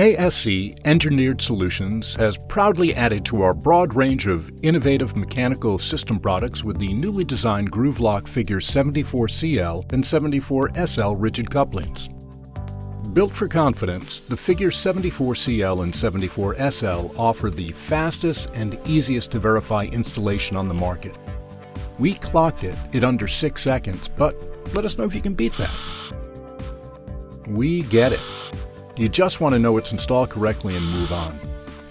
ASC Engineered Solutions has proudly added to our broad range of innovative mechanical system products with the newly designed Gruvlok Figure 74CL and 74SL rigid couplings. Built for confidence, the Figure 74CL and 74SL offer the fastest and easiest to verify installation on the market. We clocked it at under 6 seconds, but let us know if you can beat that. We get it. You just want to know it's installed correctly and move on,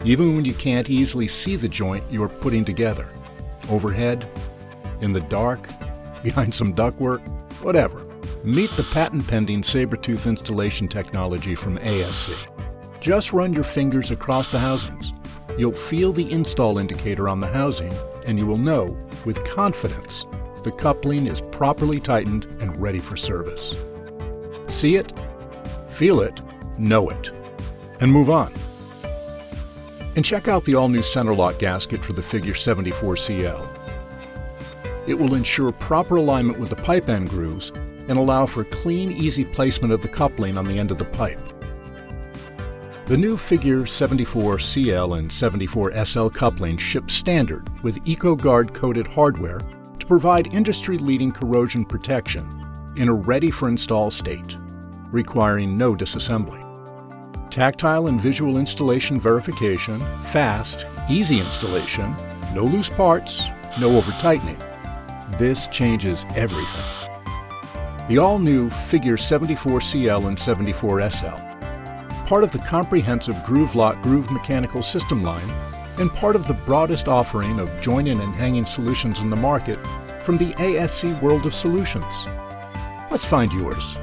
even when you can't easily see the joint you're putting together. Overhead, in the dark, behind some ductwork, whatever. Meet the patent-pending SABERTOOTH Installation Technology from ASC. Just run your fingers across the housings. You'll feel the install indicator on the housing, and you will know, with confidence, the coupling is properly tightened and ready for service. See it, feel it, know it, and move on. And check out the all-new center lock gasket for the Figure 74CL. It will ensure proper alignment with the pipe end grooves and allow for clean, easy placement of the coupling on the end of the pipe. The new Figure 74CL and 74SL coupling ship standard with EcoGuard coated hardware to provide industry-leading corrosion protection in a ready-for-install state, requiring no disassembly. Tactile and visual installation verification, fast, easy installation, no loose parts, no over-tightening. This changes everything. The all-new Figure 74CL and 74SL, part of the comprehensive Gruvlok groove mechanical system line and part of the broadest offering of joining and hanging solutions in the market from the ASC world of solutions. Let's find yours.